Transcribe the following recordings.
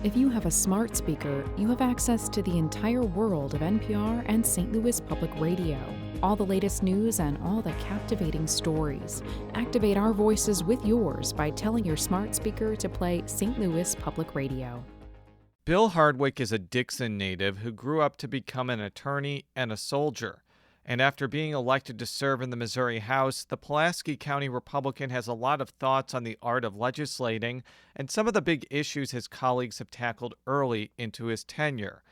If you have a smart speaker, you have access to the entire world of NPR and St. Louis Public Radio. All the latest news and all the captivating stories. Activate our voices with yours by telling your smart speaker to play St. Louis Public Radio. Bill Hardwick is a Dixon native who grew up to become an attorney and a soldier. And after being elected to serve in the Missouri House, the Pulaski County Republican has a lot of thoughts on the art of legislating and some of the big issues his colleagues have tackled early into his tenure.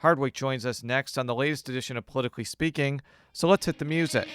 Hardwick joins us next on the latest edition of Politically Speaking, so let's hit the music.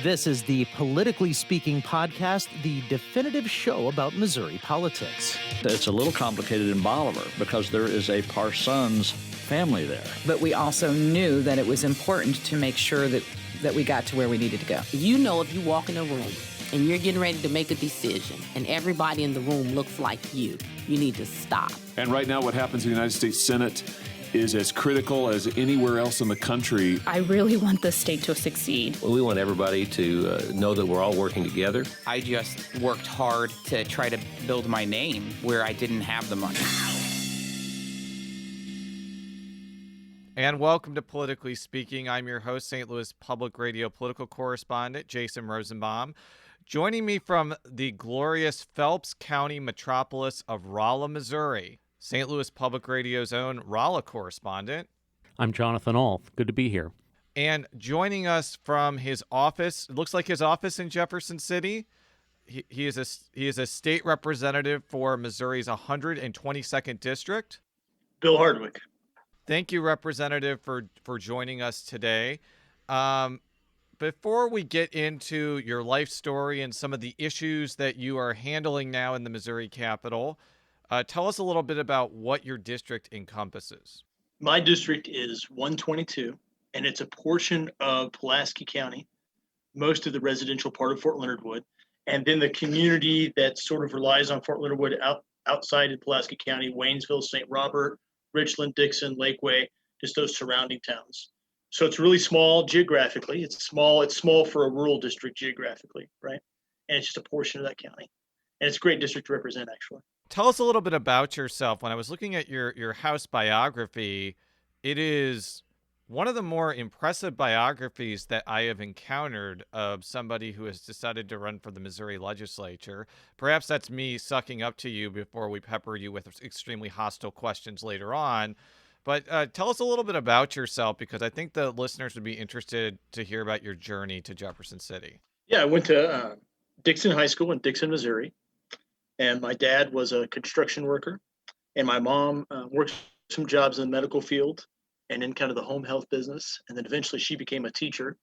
This is the Politically Speaking podcast, the definitive show about Missouri politics. It's a little complicated in Bolivar because there is a Parsons family there. But we also knew that it was important to make sure that we got to where we needed to go. You know, if you walk in a room and you're getting ready to make a decision and everybody in the room looks like you need to stop. And right now what happens in the United States Senate is as critical as anywhere else in the country. I really want the state to succeed. Well, we want everybody to know that we're all working together. I just worked hard to try to build my name where I didn't have the money. And welcome to Politically Speaking. I'm your host, St. Louis Public Radio political correspondent, Jason Rosenbaum. Joining me from the glorious Phelps County metropolis of Rolla, Missouri, St. Louis Public Radio's own Rolla correspondent. I'm Jonathan Alth. Good to be here. And joining us from his office, it looks like his office in Jefferson City. He is a state representative for Missouri's 122nd district. Bill Hardwick. Thank you, Representative, for joining us today. Before we get into your life story and some of the issues that you are handling now in the Missouri Capitol, tell us a little bit about what your district encompasses. My district is 122, and it's a portion of Pulaski County, most of the residential part of Fort Leonard Wood, and then the community that sort of relies on Fort Leonard Wood outside of Pulaski County, Waynesville, St. Robert, Richland, Dixon, Lakeway, just those surrounding towns. So it's really small geographically. It's small for a rural district geographically, right? And it's just a portion of that county. And it's a great district to represent, actually. Tell us a little bit about yourself. When I was looking at your house biography, it is one of the more impressive biographies that I have encountered of somebody who has decided to run for the Missouri legislature. Perhaps that's me sucking up to you before we pepper you with extremely hostile questions later on. But tell us a little bit about yourself, because I think the listeners would be interested to hear about your journey to Jefferson City. Yeah, I went to Dixon High School in Dixon, Missouri. And my dad was a construction worker. And my mom worked some jobs in the medical field and in kind of the home health business. And then eventually she became a teacher.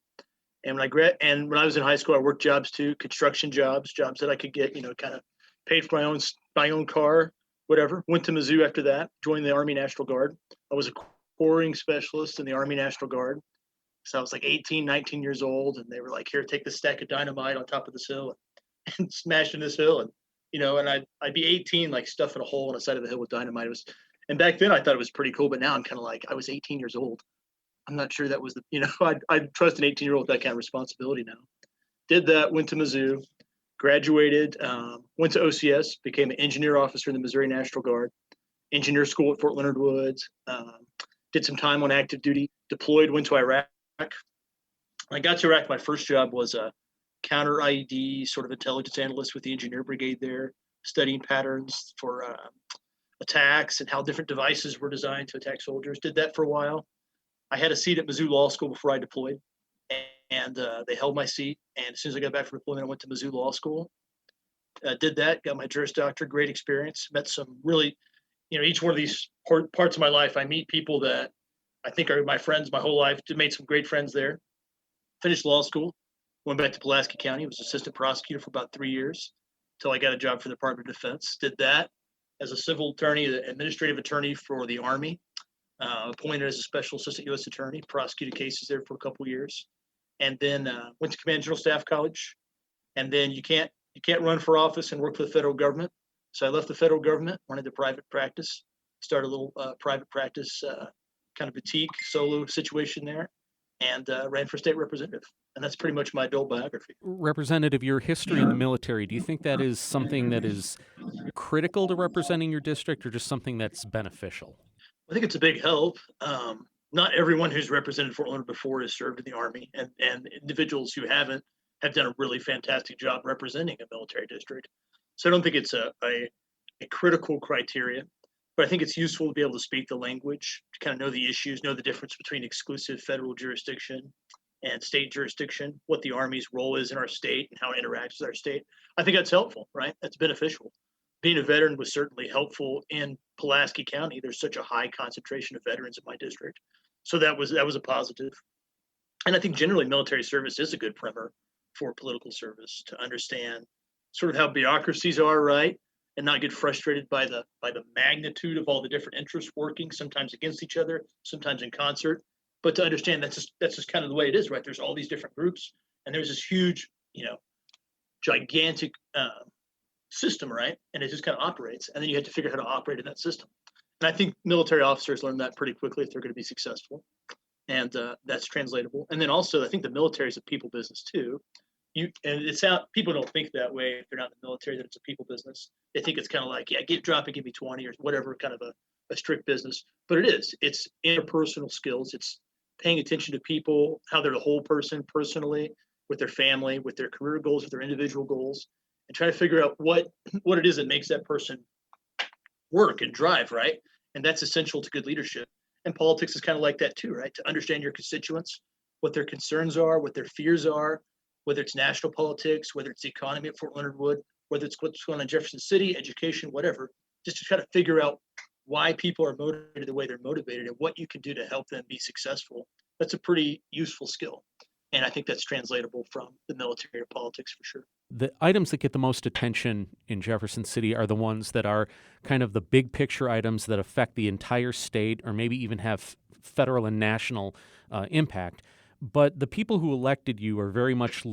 And when I was in high school, I worked jobs too, construction jobs that I could get, kind of paid for my own car, whatever. Went to Mizzou after that, joined the Army National Guard. I was a quarrying specialist in the Army National Guard. So I was like 18, 19 years old. And they were like, here, take this stack of dynamite on top of this hill and smash in this hill. And I'd be 18, like stuffing a hole on the side of the hill with dynamite. And back then I thought it was pretty cool, but now I'm kind of like, I was 18 years old. I'm not sure that was I'd trust an 18-year-old with that kind of responsibility now. Did that, went to Mizzou, graduated, went to OCS, became an engineer officer in the Missouri National Guard, engineer school at Fort Leonard Wood, did some time on active duty, deployed, went to Iraq. When I got to Iraq, my first job was a counter IED sort of intelligence analyst with the engineer brigade there, studying patterns for attacks and how different devices were designed to attack soldiers. Did that for a while. I had a seat at Mizzou Law School before I deployed, and they held my seat. And as soon as I got back from deployment, I went to Mizzou Law School. Did that, got my Juris Doctor, great experience. Met some really, each one of these parts of my life, I meet people that I think are my friends my whole life. Made some great friends there. Finished law school. Went back to Pulaski County, was assistant prosecutor for about 3 years until I got a job for the Department of Defense. Did that as a civil attorney, administrative attorney for the Army, appointed as a special assistant U.S. attorney, prosecuted cases there for a couple years, and then went to Command General Staff College. And then you can't run for office and work for the federal government. So I left the federal government, went into private practice, started a little private practice, kind of boutique solo situation there, and ran for state representative. And that's pretty much my adult biography. Representative, your history in the military, do you think that is something that is critical to representing your district or just something that's beneficial? I think it's a big help. Not everyone who's represented Fort Leonard before has served in the Army, and individuals who haven't have done a really fantastic job representing a military district. So I don't think it's a critical criteria, but I think it's useful to be able to speak the language, to kind of know the issues, know the difference between exclusive federal jurisdiction and state jurisdiction, what the Army's role is in our state and how it interacts with our state. I think that's helpful, right? That's beneficial. Being a veteran was certainly helpful in Pulaski County. There's such a high concentration of veterans in my district. So that was a positive. And I think generally military service is a good primer for political service, to understand sort of how bureaucracies are, right? And not get frustrated by the magnitude of all the different interests working, sometimes against each other, sometimes in concert. But to understand that's just kind of the way it is, right? There's all these different groups, and there's this huge, gigantic system, right? And it just kind of operates, and then you have to figure out how to operate in that system. And I think military officers learn that pretty quickly if they're going to be successful, and that's translatable. And then also, I think the military is a people business too. People don't think that way if they're not in the military, that it's a people business. They think it's kind of like, drop it, give me 20 or whatever, kind of a strict business. But it is. It's interpersonal skills. It's paying attention to people, how they're the whole person personally, with their family, with their career goals, with their individual goals, and try to figure out what it is that makes that person work and drive, right? And that's essential to good leadership. And politics is kind of like that too, right? To understand your constituents, what their concerns are, what their fears are, whether it's national politics, whether it's the economy at Fort Leonard Wood, whether it's what's going on in Jefferson City, education, whatever, just to try to figure out why people are motivated the way they're motivated and what you can do to help them be successful. That's a pretty useful skill. And I think that's translatable from the military to politics for sure. The items that get the most attention in Jefferson City are the ones that are kind of the big picture items that affect the entire state or maybe even have federal and national impact. But the people who elected you are very much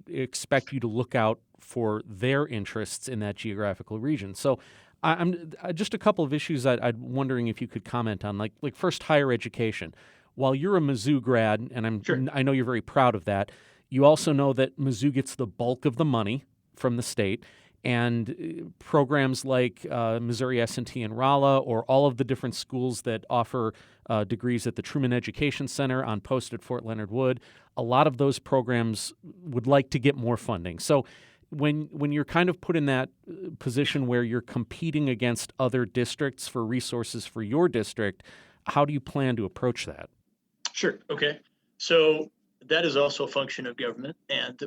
expect you to look out for their interests in that geographical region. So I'm just a couple of issues I'm wondering if you could comment on, like first, higher education. While you're a Mizzou grad, and I know you're very proud of that, you also know that Mizzou gets the bulk of the money from the state, and programs like Missouri S&T and Rolla, or all of the different schools that offer degrees at the Truman Education Center on post at Fort Leonard Wood, a lot of those programs would like to get more funding. So when you're kind of put in that position where you're competing against other districts for resources for your district, how do you plan to approach that? Sure. Okay. So that is also a function of government, and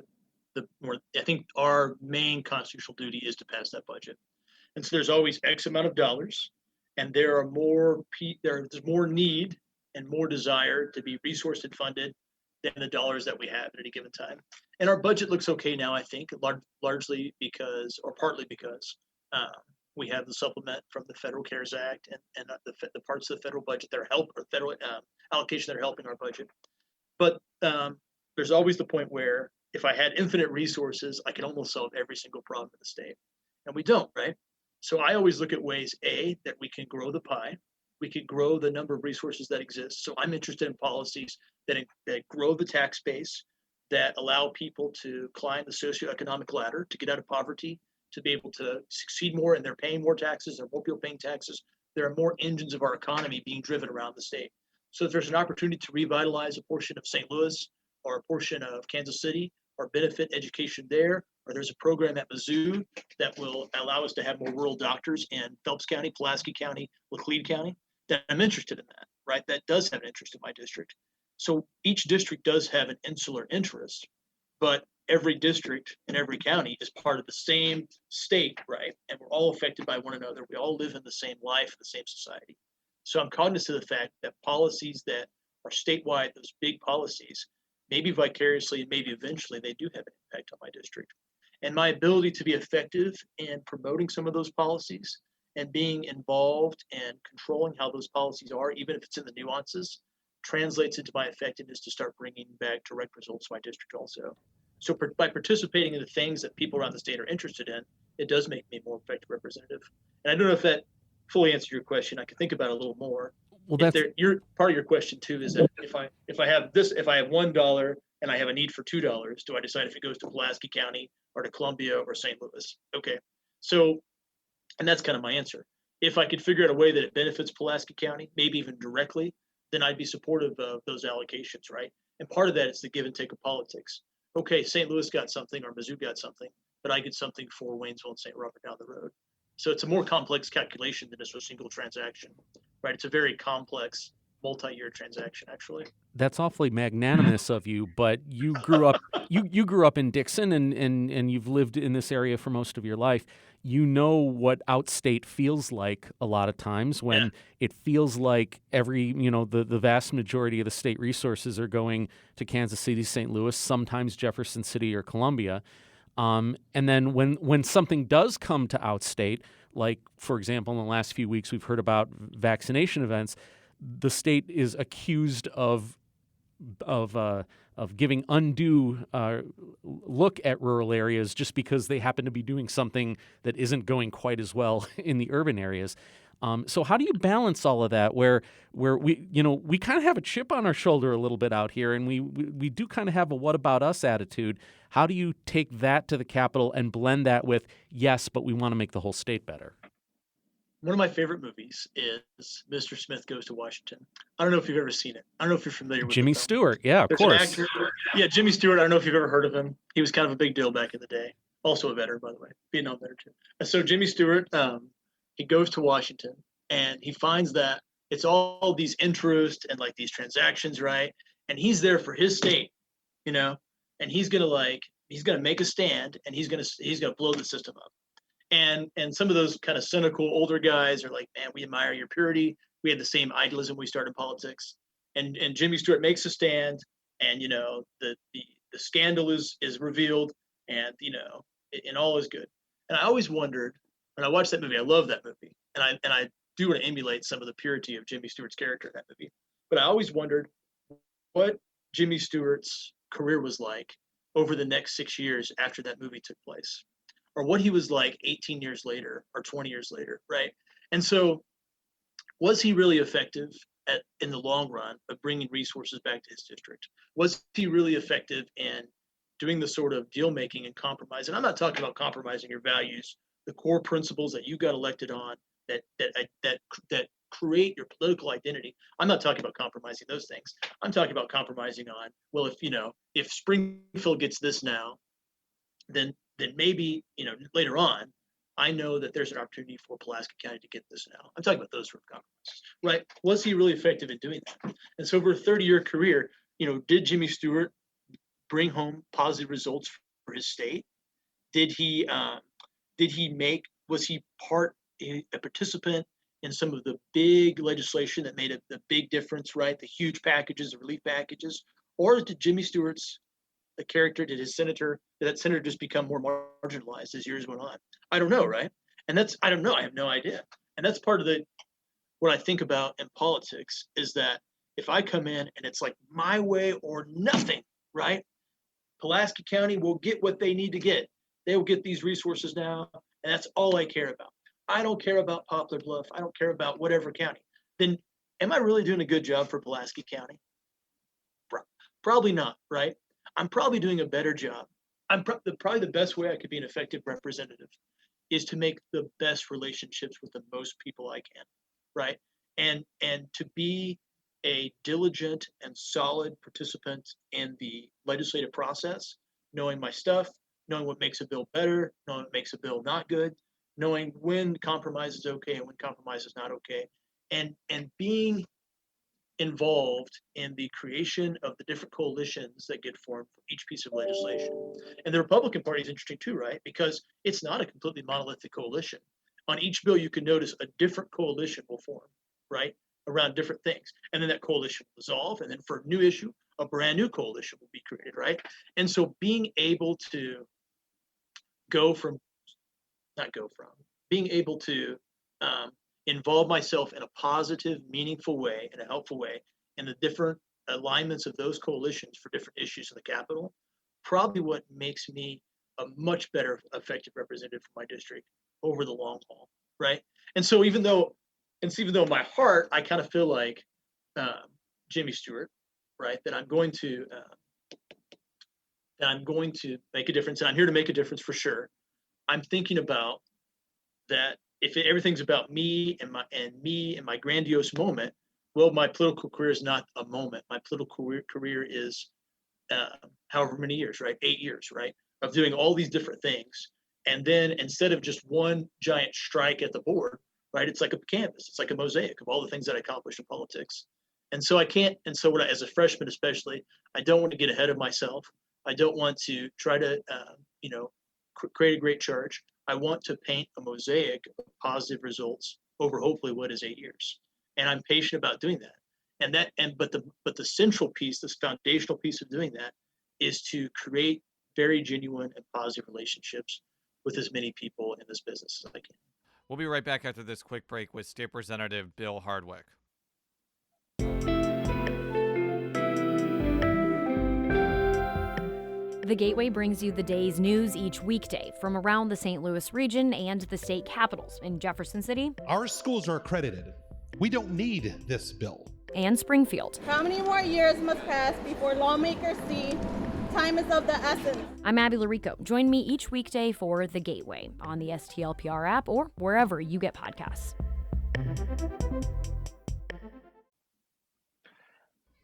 I think our main constitutional duty is to pass that budget. And so there's always X amount of dollars, and there's more need and more desire to be resourced and funded than the dollars that we have at any given time. And our budget looks okay now, I think, largely because, or partly because, we have the supplement from the Federal CARES Act and the parts of the federal budget that are federal allocation that are helping our budget. But there's always the point where if I had infinite resources, I could almost solve every single problem in the state. And we don't, right? So I always look at ways, that we can grow the pie. We could grow the number of resources that exist. So I'm interested in policies that grow the tax base, that allow people to climb the socioeconomic ladder, to get out of poverty, to be able to succeed more, and they're paying more taxes. There are more people paying taxes. There are more engines of our economy being driven around the state. So if there's an opportunity to revitalize a portion of St. Louis or a portion of Kansas City, or benefit education there, or there's a program at Mizzou that will allow us to have more rural doctors in Phelps County, Pulaski County, Laclede County, then I'm interested in that, right? That does have an interest in my district. So each district does have an insular interest, but every district and every county is part of the same state, right? And we're all affected by one another. We all live in the same life, the same society. So I'm cognizant of the fact that policies that are statewide, those big policies, maybe vicariously and maybe eventually, they do have an impact on my district. And my ability to be effective in promoting some of those policies and being involved and controlling how those policies are, even if it's in the nuances, translates into my effectiveness to start bringing back direct results to my district also. So by participating in the things that people around the state are interested in, it does make me a more effective representative. And I don't know if that fully answered your question. I could think about it a little more. Well, part of your question too is that if I have $1 and I have a need for $2, do I decide if it goes to Pulaski County or to Columbia or St. Louis? Okay. So, and that's kind of my answer. If I could figure out a way that it benefits Pulaski County, maybe even directly, then I'd be supportive of those allocations, right? And part of that is the give and take of politics. Okay, St. Louis got something or Mizzou got something, but I get something for Waynesville and St. Robert down the road. So it's a more complex calculation than just a single transaction, right? It's a very complex multi-year transaction, actually. That's awfully magnanimous of you, but you grew up you grew up in Dixon and you've lived in this area for most of your life. You know what outstate feels like a lot of times when it feels like the vast majority of the state resources are going to Kansas City, St. Louis, sometimes Jefferson City or Columbia. And then when something does come to outstate, like, for example, in the last few weeks, we've heard about vaccination events, the state is accused of giving undue look at rural areas just because they happen to be doing something that isn't going quite as well in the urban areas. So how do you balance all of that where we kind of have a chip on our shoulder a little bit out here, and we do kind of have a what about us attitude? How do you take that to the Capitol and blend that with, yes, but we want to make the whole state better? One of my favorite movies is Mr. Smith Goes to Washington. I don't know if you've ever seen it. I don't know if you're familiar with Jimmy Stewart. Yeah, of course. Yeah, Jimmy Stewart. I don't know if you've ever heard of him. He was kind of a big deal back in the day. Also a veteran, by the way, Vietnam veteran too. And so Jimmy Stewart, he goes to Washington and he finds that it's all these interests and like these transactions, right? And he's there for his state, and he's gonna make a stand and he's gonna blow the system up. And some of those kind of cynical older guys are like, man, we admire your purity. We had the same idealism we started politics. And Jimmy Stewart makes a stand, and the scandal is revealed, and and all is good. And I always wondered when I watched that movie. I love that movie, and I do want to emulate some of the purity of Jimmy Stewart's character in that movie. But I always wondered what Jimmy Stewart's career was like over the next 6 years after that movie took place, or what he was like 18 years later or 20 years later, right? And so was he really effective in the long run of bringing resources back to his district? Was he really effective in doing the sort of deal making and compromise? And I'm not talking about compromising your values, the core principles that you got elected on that create your political identity. I'm not talking about compromising those things. I'm talking about compromising on, well, if Springfield gets this now, then maybe later on, I know that there's an opportunity for Pulaski County to get this now. I'm talking about those sort of compromises, right? Was he really effective in doing that? And so over a 30-year career, did Jimmy Stewart bring home positive results for his state? Was he a participant in some of the big legislation that made the big difference, right? The huge packages, the relief packages, or did Jimmy Stewart's the character, did that senator just become more marginalized as years went on? I don't know, right? And I don't know, I have no idea. And that's part of what I think about in politics is that if I come in and it's like my way or nothing, right? Pulaski County will get what they need to get. They will get these resources now, and that's all I care about. I don't care about Poplar Bluff. I don't care about whatever county. Then am I really doing a good job for Pulaski County? Probably not, right? I'm probably doing a better job. Probably the best way I could be an effective representative is to make the best relationships with the most people I can, right? And to be a diligent and solid participant in the legislative process, knowing my stuff, knowing what makes a bill better, knowing what makes a bill not good, knowing when compromise is okay and when compromise is not okay, and being involved in the creation of the different coalitions that get formed for each piece of legislation. And the Republican Party is interesting too, right? Because it's not a completely monolithic coalition. On each bill, you can notice a different coalition will form, right? Around different things. And then that coalition will dissolve. And then for a new issue, a brand new coalition will be created, right? And so being able to being able to involve myself in a positive, meaningful way, in a helpful way, in the different alignments of those coalitions for different issues in the Capitol, probably what makes me a much better effective representative for my district over the long haul, right? And so even though in my heart, I kind of feel like Jimmy Stewart, right, that I'm going to that I'm going to make a difference, and I'm here to make a difference for sure, I'm thinking about that if everything's about me and my grandiose moment, well, my political career is not a moment. My political career is however many years, right? 8 years, right? Of doing all these different things. And then instead of just one giant strike at the board, right? It's like a canvas. It's like a mosaic of all the things that I accomplished in politics. And so I can't, and so as a freshman especially, I don't want to get ahead of myself. I don't want to try to, create a great charge. I want to paint a mosaic of positive results over hopefully what is 8 years. And I'm patient about doing that. But the central piece, this foundational piece of doing that is to create very genuine and positive relationships with as many people in this business as I can. We'll be right back after this quick break with State Representative Bill Hardwick. The Gateway brings you the day's news each weekday from around the St. Louis region and the state capitals in Jefferson City. Our schools are accredited. We don't need this bill. And Springfield. How many more years must pass before lawmakers see time is of the essence? I'm Abby Larico. Join me each weekday for The Gateway on the STLPR app or wherever you get podcasts.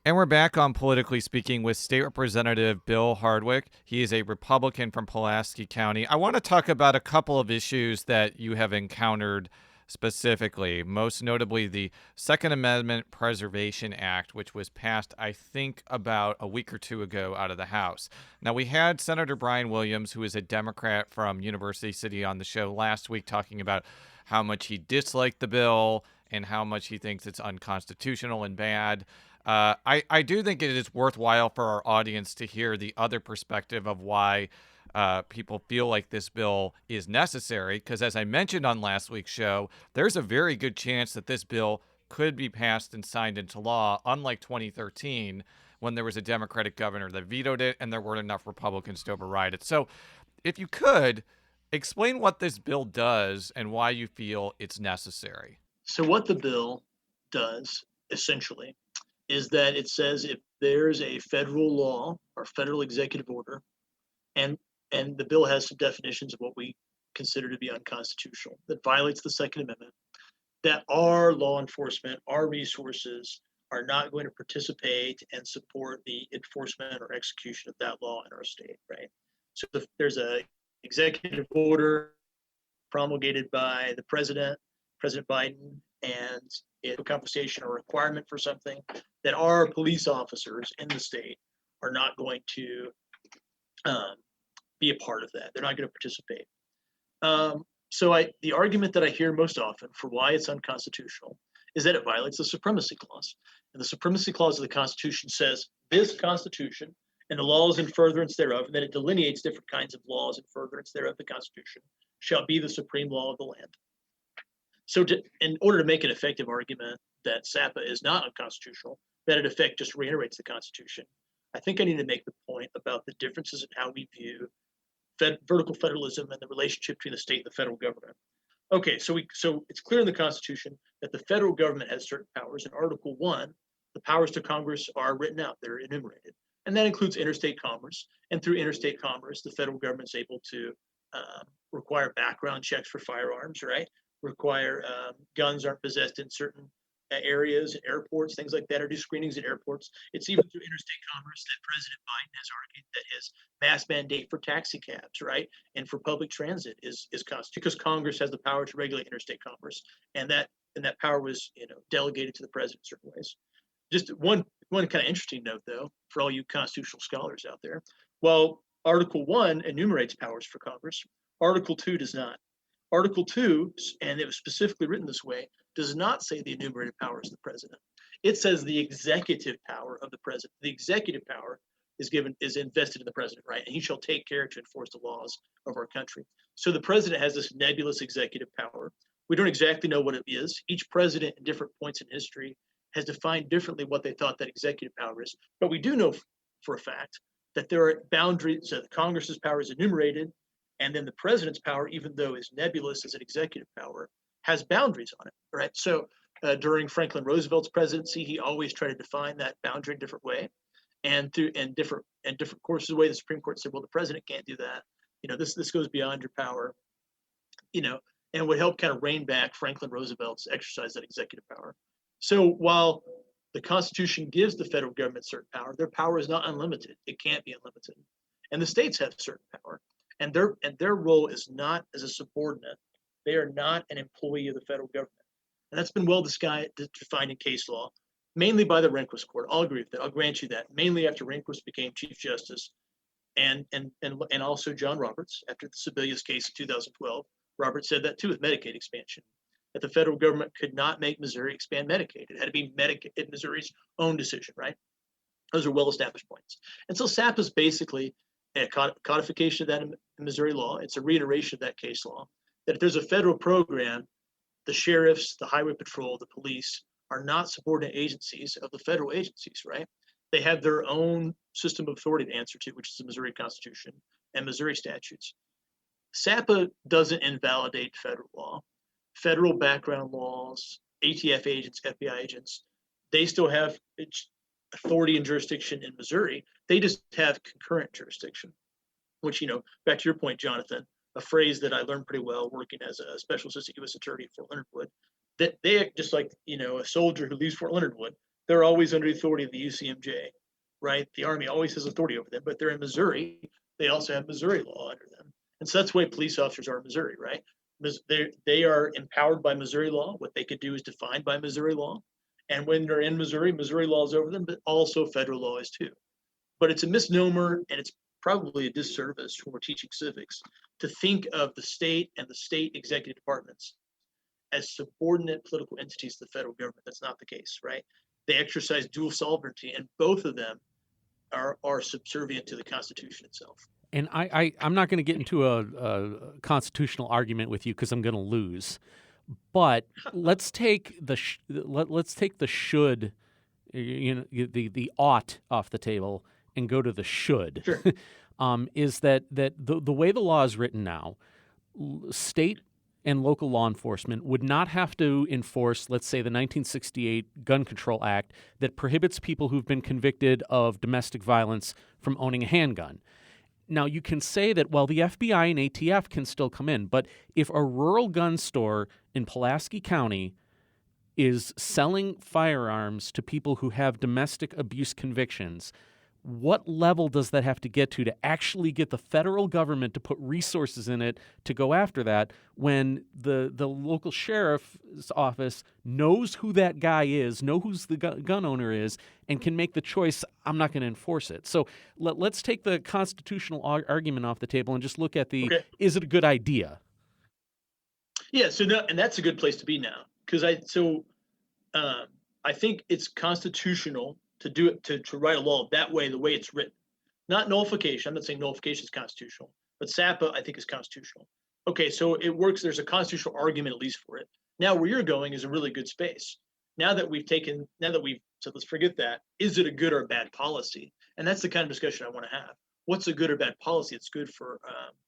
And we're back on Politically Speaking with State Representative Bill Hardwick. He is a Republican from Pulaski County. I want to talk about a couple of issues that you have encountered specifically, most notably the Second Amendment Preservation Act, which was passed, I think, about a week or two ago out of the House. Now, we had Senator Brian Williams, who is a Democrat from University City, on the show last week talking about how much he disliked the bill and how much he thinks it's unconstitutional and bad. I do think it is worthwhile for our audience to hear the other perspective of why people feel like this bill is necessary, because as I mentioned on last week's show, there's a very good chance that this bill could be passed and signed into law, unlike 2013, when there was a Democratic governor that vetoed it and there weren't enough Republicans to override it. So if you could, explain what this bill does and why you feel it's necessary. So what the bill does, essentially, is that it says if there's a federal law or federal executive order, and the bill has some definitions of what we consider to be unconstitutional, that violates the Second Amendment, that our law enforcement, our resources are not going to participate and support the enforcement or execution of that law in our state, right? So if there's a executive order promulgated by the President Biden, and it's a conversation or requirement for something, that our police officers in the state are not going to be a part of that. They're not going to participate. So the argument that I hear most often for why it's unconstitutional is that it violates the Supremacy Clause. And the Supremacy Clause of the Constitution says this Constitution and the laws in furtherance thereof, and then it delineates different kinds of laws in furtherance thereof, the Constitution shall be the supreme law of the land. So in order to make an effective argument that SAPA is not unconstitutional, that in effect just reiterates the Constitution, I think I need to make the point about the differences in how we view vertical federalism and the relationship between the state and the federal government. Okay, so it's clear in the Constitution that the federal government has certain powers. In Article 1, the powers to Congress are written out, they're enumerated. And that includes interstate commerce. And through interstate commerce, the federal government's able to require background checks for firearms, right? Require guns aren't possessed in certain areas, airports, things like that, or do screenings at airports. It's even through interstate commerce that President Biden has argued that his mass mandate for taxi cabs, right, and for public transit is constitutional, because Congress has the power to regulate interstate commerce, and that power was delegated to the president in certain ways. Just one kind of interesting note, though, for all you constitutional scholars out there, while Article 1 enumerates powers for Congress, Article 2 does not. Article 2, and it was specifically written this way, does not say the enumerated powers of the president. It says the executive power of the president. The executive power is invested in the president, right? And he shall take care to enforce the laws of our country. So the president has this nebulous executive power. We don't exactly know what it is. Each president at different points in history has defined differently what they thought that executive power is. But we do know for a fact that there are boundaries, that Congress's power is enumerated, and then the president's power, even though it's nebulous as an executive power, has boundaries on it, right? So during Franklin Roosevelt's presidency, he always tried to define that boundary in a different way. and different courses of the way the Supreme Court said, well, the president can't do that. This goes beyond your power. And would help kind of rein back Franklin Roosevelt's exercise that executive power. So while the Constitution gives the federal government certain power, their power is not unlimited. It can't be unlimited. And the states have certain power, and their role is not as a subordinate. They are not an employee of the federal government. And that's been well defined in case law, mainly by the Rehnquist Court. I'll agree with that. I'll grant you that. Mainly after Rehnquist became Chief Justice, and also John Roberts after the Sebelius case in 2012. Roberts said that too with Medicaid expansion, that the federal government could not make Missouri expand Medicaid. It had to be Missouri's own decision, right? Those are well-established points. And so SAP is basically a codification of that in Missouri law. It's a reiteration of that case law, that if there's a federal program, the sheriffs, the highway patrol, the police are not subordinate agencies of the federal agencies, right? They have their own system of authority to answer to, which is the Missouri Constitution and Missouri statutes. SAPA doesn't invalidate federal law. Federal background laws, ATF agents, FBI agents, they still have authority and jurisdiction in Missouri. They just have concurrent jurisdiction, which, back to your point, Jonathan, a phrase that I learned pretty well working as a special assistant U.S. attorney at Fort Leonard Wood, that they just like, a soldier who leaves Fort Leonard Wood, they're always under the authority of the UCMJ, right? The Army always has authority over them, but they're in Missouri. They also have Missouri law under them. And so that's the way police officers are in Missouri, right? They are empowered by Missouri law. What they could do is defined by Missouri law. And when they're in Missouri, Missouri law is over them, but also federal law is too. But it's a misnomer, and it's probably a disservice when we're teaching civics to think of the state and the state executive departments as subordinate political entities to the federal government. That's not the case, right? They exercise dual sovereignty, and both of them are subservient to the Constitution itself. And I'm not going to get into a constitutional argument with you because I'm going to lose. But let's take the should, the ought off the table and go to the should. Sure. Is that the way the law is written now, state and local law enforcement would not have to enforce, let's say, the 1968 Gun Control Act that prohibits people who've been convicted of domestic violence from owning a handgun. Now, you can say that, well, the FBI and ATF can still come in, but if a rural gun store in Pulaski County is selling firearms to people who have domestic abuse convictions, what level does that have to get to actually get the federal government to put resources in it to go after that when the local sheriff's office knows who that guy is, know who the gun owner is, and can make the choice, I'm not going to enforce it. So let's take the constitutional argument off the table and just look at is it a good idea? Yeah, and that's a good place to be now, because I think it's constitutional to do it, to write a law that way, the way it's written. Not nullification. I'm not saying nullification is constitutional, but SAPA, I think, is constitutional. Okay, so it works. There's a constitutional argument at least for it. Now, where you're going is a really good space. Now that we've so let's forget that. Is it a good or a bad policy? And that's the kind of discussion I want to have. What's a good or bad policy? It's good for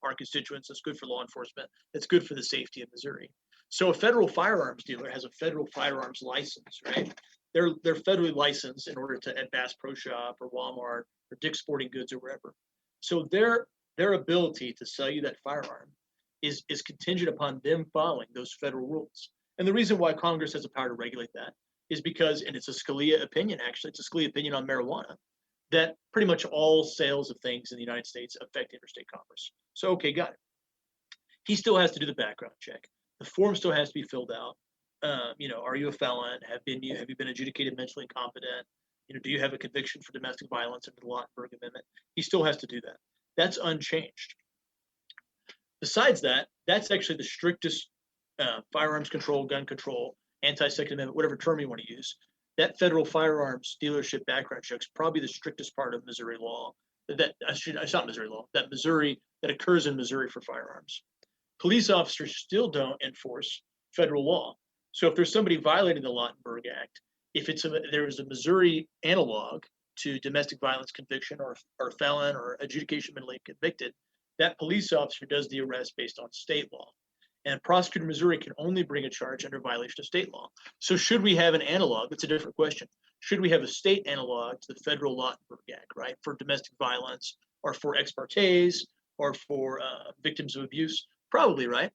our constituents. It's good for law enforcement. It's good for the safety of Missouri. So a federal firearms dealer has a federal firearms license, right? They're federally licensed in order to at Bass Pro Shop or Walmart or Dick's Sporting Goods or wherever. So their ability to sell you that firearm is contingent upon them following those federal rules. And the reason why Congress has the power to regulate that is because, and it's a Scalia opinion actually, it's a Scalia opinion on marijuana, that pretty much all sales of things in the United States affect interstate commerce. So okay, got it. He still has to do the background check. The form still has to be filled out. Are you a felon? Have you been adjudicated mentally incompetent? Do you have a conviction for domestic violence under the Lautenberg Amendment? He still has to do that. That's unchanged. Besides that, that's actually the strictest firearms control, gun control, anti-Second Amendment, whatever term you want to use. That federal firearms dealership background check is probably the strictest part of Missouri law. It's not Missouri law. That occurs in Missouri for firearms. Police officers still don't enforce federal law. So if there's somebody violating the Lautenberg Act, if there is a Missouri analog to domestic violence conviction or felon or adjudication mentally convicted, that police officer does the arrest based on state law. And a prosecutor in Missouri can only bring a charge under violation of state law. So should we have an analog? That's a different question. Should we have a state analog to the federal Lautenberg Act, right, for domestic violence or for ex partes or for victims of abuse? Probably, right?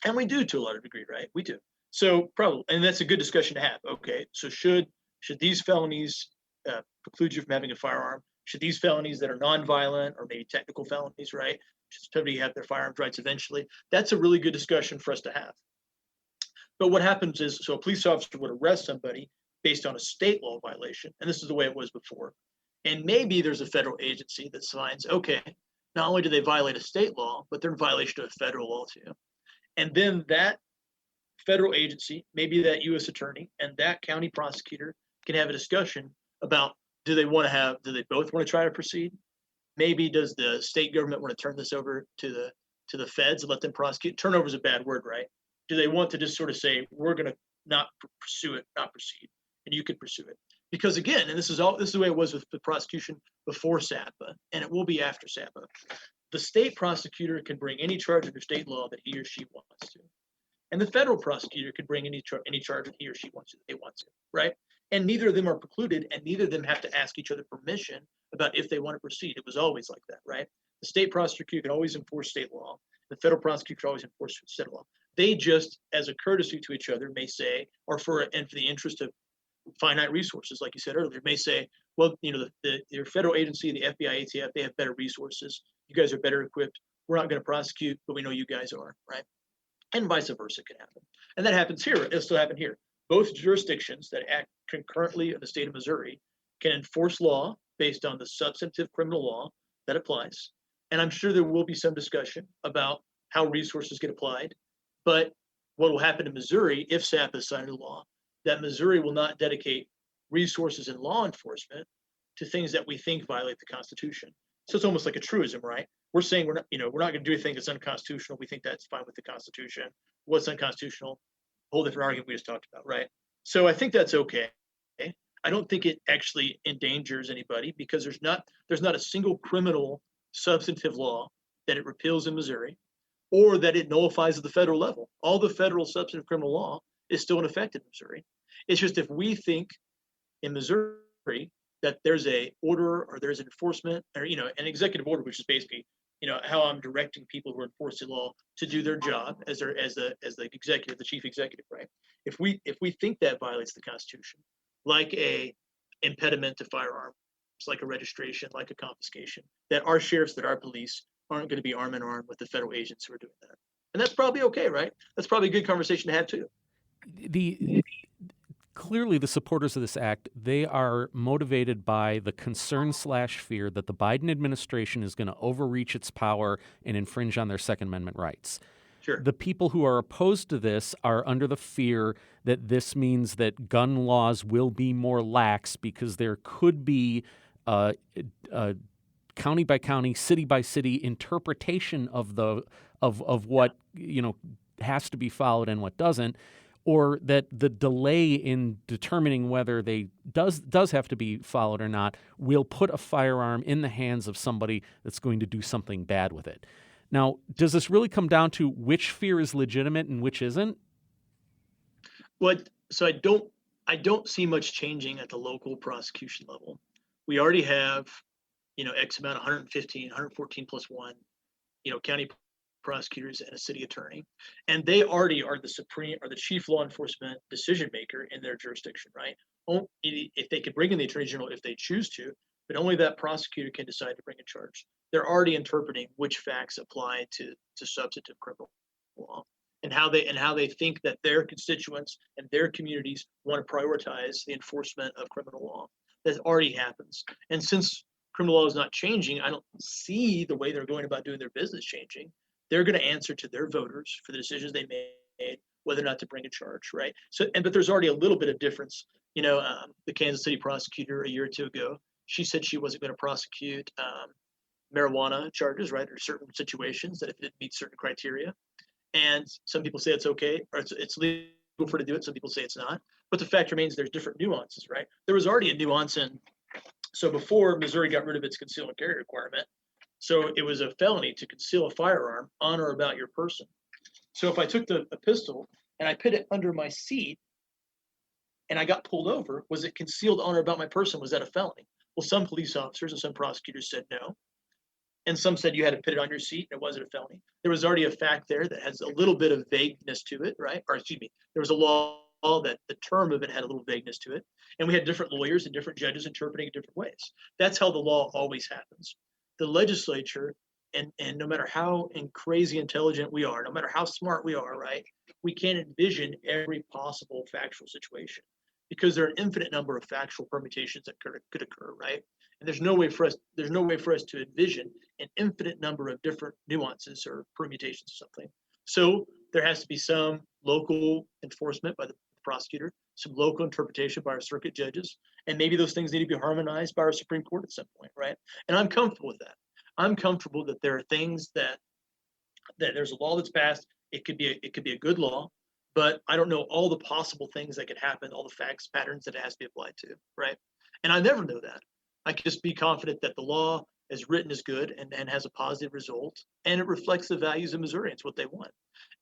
And we do to a large degree, right? We do. So probably, and that's a good discussion to have. Okay, so should these felonies preclude you from having a firearm? Should these felonies that are nonviolent or maybe technical felonies, right? Should somebody have their firearms rights eventually? That's a really good discussion for us to have. But what happens is, so a police officer would arrest somebody based on a state law violation, and this is the way it was before. And maybe there's a federal agency that finds, okay, not only do they violate a state law, but they're in violation of a federal law too. And then that federal agency, maybe that U.S. attorney and that county prosecutor can have a discussion about, do they both want to try to proceed? Maybe does the state government want to turn this over to the feds and let them prosecute? Turnover is a bad word, right? Do they want to just sort of say, we're going to not pursue it, not proceed, and you could pursue it? Because again, and this is the way it was with the prosecution before SAPA, and it will be after SAPA. The state prosecutor can bring any charge under state law that he or she wants to, and the federal prosecutor can bring any charge that he or she wants to, right? And neither of them are precluded, and neither of them have to ask each other permission about if they want to proceed. It was always like that, right? The state prosecutor can always enforce state law. The federal prosecutor can always enforce state law. They just, as a courtesy to each other, may say, or for the interest of finite resources, like you said earlier, may say, well, your federal agency, the FBI, ATF, they have better resources. You guys are better equipped. We're not going to prosecute, but we know you guys are, right? And vice versa can happen. And that happens here. It'll still happen here. Both jurisdictions that act concurrently in the state of Missouri can enforce law based on the substantive criminal law that applies. And I'm sure there will be some discussion about how resources get applied. But what will happen in Missouri, if SAPA is signed into law, that Missouri will not dedicate resources in law enforcement to things that we think violate the Constitution. So it's almost like a truism, right? We're saying we're not going to do anything that's unconstitutional. We think that's fine with the Constitution. What's unconstitutional? Whole different argument we just talked about, right? So I think that's okay. I don't think it actually endangers anybody because there's not a single criminal substantive law that it repeals in Missouri or that it nullifies at the federal level. All the federal substantive criminal law is still in effect in Missouri. It's just if we think in Missouri that there's a order or there's enforcement or an executive order, which is basically how I'm directing people who are enforcing law to do their job as the executive, the chief executive, right? If we think that violates the Constitution, like a impediment to firearms, like a registration, like a confiscation, that our sheriffs, that our police aren't going to be arm in arm with the federal agents who are doing that. And that's probably okay, right? That's probably a good conversation to have too. Clearly, the supporters of this act, they are motivated by the concern/fear that the Biden administration is going to overreach its power and infringe on their Second Amendment rights. Sure. The people who are opposed to this are under the fear that this means that gun laws will be more lax because there could be a county by county, city by city interpretation of what has to be followed and what doesn't. Or that the delay in determining whether they does have to be followed or not will put a firearm in the hands of somebody that's going to do something bad with it. Now, does this really come down to which fear is legitimate and which isn't? So I don't see much changing at the local prosecution level. We already have, X amount, 115, 114 plus one, county prosecutors and a city attorney, and they already are the chief law enforcement decision maker in their jurisdiction, right? If they could bring in the attorney general if they choose to, but only that prosecutor can decide to bring a charge. They're already interpreting which facts apply to substantive criminal law and how they think that their constituents and their communities want to prioritize the enforcement of criminal law. That already happens. And since criminal law is not changing, I don't see the way they're going about doing their business changing. They're going to answer to their voters for the decisions they made, whether or not to bring a charge, right? But there's already a little bit of difference. The Kansas City prosecutor a year or two ago, she said she wasn't going to prosecute marijuana charges, right, or certain situations that if it didn't meet certain criteria. And some people say it's okay, or it's legal for her to do it. Some people say it's not. But the fact remains there's different nuances, right? There was already a nuance so before Missouri got rid of its conceal and carry requirement, so it was a felony to conceal a firearm on or about your person. So if I took a pistol and I put it under my seat and I got pulled over, was it concealed on or about my person? Was that a felony? Well, some police officers and some prosecutors said no. And some said you had to put it on your seat and it wasn't a felony. There was already a fact there that has a little bit of vagueness to it, right? Or excuse me, there was a law that the term of it had a little vagueness to it. And we had different lawyers and different judges interpreting it different ways. That's how the law always happens. The legislature, and no matter how crazy intelligent we are, no matter how smart we are, right, we can't envision every possible factual situation because there are an infinite number of factual permutations that could occur, right? And there's no way for us to envision an infinite number of different nuances or permutations or something. So there has to be some local enforcement by the prosecutor, some local interpretation by our circuit judges, and maybe those things need to be harmonized by our Supreme Court at some point, right? And I'm comfortable with that. I'm comfortable that there are things that there's a law that's passed. It could be a good law, but I don't know all the possible things that could happen, all the facts, patterns that it has to be applied to, right? And I never know that. I can just be confident that the law as written is good and has a positive result, and it reflects the values of Missourians, what they want.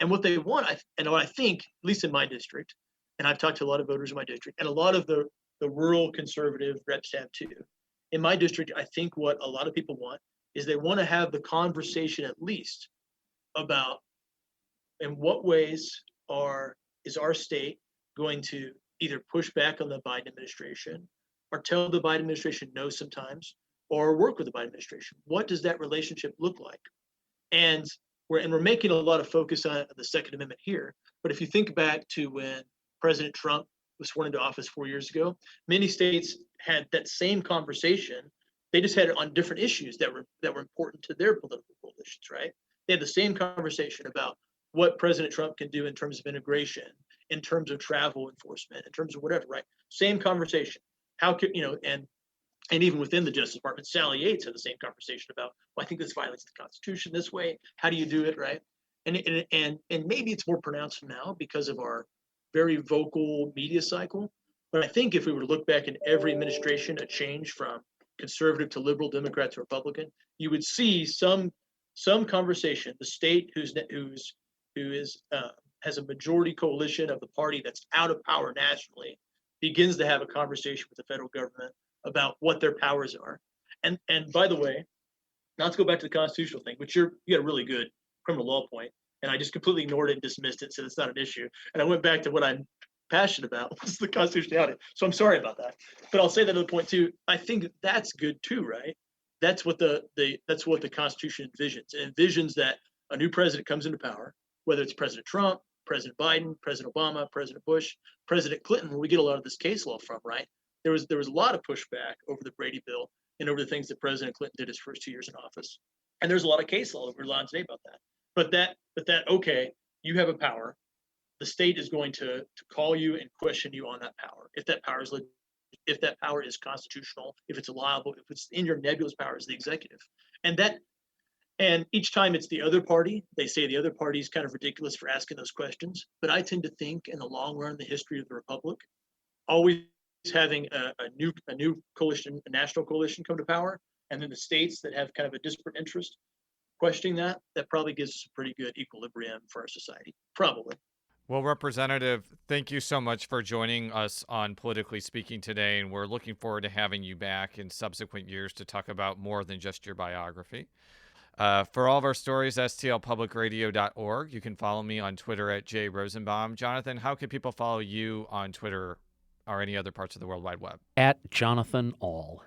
And what they want, what I think, at least in my district, and I've talked to a lot of voters in my district, and a lot of the rural conservative reps have too. In my district, I think what a lot of people want is they want to have the conversation at least about in what ways is our state going to either push back on the Biden administration or tell the Biden administration no sometimes, or work with the Biden administration. What does that relationship look like? And we're making a lot of focus on the Second Amendment here, but if you think back to when President Trump was sworn into office 4 years ago, many states had that same conversation. They just had it on different issues that were important to their political coalitions, right? They had the same conversation about what President Trump can do in terms of immigration, in terms of travel enforcement, in terms of whatever, right? Same conversation. How could, and even within the Justice Department, Sally Yates had the same conversation about, well, I think this violates the Constitution this way. How do you do it, right? And maybe it's more pronounced now because of our very vocal media cycle. But I think if we were to look back in every administration, a change from conservative to liberal, Democrat to Republican, you would see some conversation. The state who has a majority coalition of the party that's out of power nationally begins to have a conversation with the federal government about what their powers are. And by the way, not to go back to the constitutional thing, but you got a really good criminal law point, and I just completely ignored it and dismissed it, said it's not an issue. And I went back to what I'm passionate about, was the constitutionality. So I'm sorry about that. But I'll say that other point too. I think that's good too, right? That's what the Constitution envisions. It envisions that a new president comes into power, whether it's President Trump, President Biden, President Obama, President Bush, President Clinton, where we get a lot of this case law from, right? There was a lot of pushback over the Brady bill and over the things that President Clinton did his first 2 years in office. And there's a lot of case law that we're on today about that. But that okay, you have a power. The state is going to call you and question you on that power. If that power is constitutional, if it's allowable, if it's in your nebulous power as the executive. And each time it's the other party, they say the other party is kind of ridiculous for asking those questions. But I tend to think in the long run, the history of the Republic, always having a new coalition, a national coalition come to power, and then the states that have kind of a disparate interest questioning that probably gives us a pretty good equilibrium for our society, probably. Well, Representative, thank you so much for joining us on Politically Speaking today, and we're looking forward to having you back in subsequent years to talk about more than just your biography. For all of our stories, stlpublicradio.org. You can follow me on Twitter at @JRosenbaum. Jonathan, how can people follow you on Twitter or any other parts of the World Wide Web? At Jonathan All.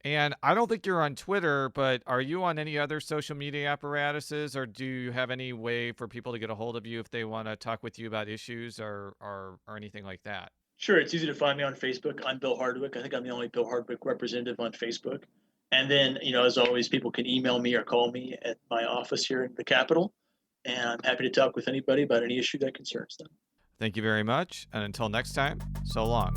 And I don't think you're on Twitter, but are you on any other social media apparatuses, or do you have any way for people to get a hold of you if they want to talk with you about issues or anything like that? Sure. It's easy to find me on Facebook. I'm Bill Hardwick. I think I'm the only Bill Hardwick representative on Facebook. And then, as always, people can email me or call me at my office here in the Capitol. And I'm happy to talk with anybody about any issue that concerns them. Thank you very much. And until next time, so long.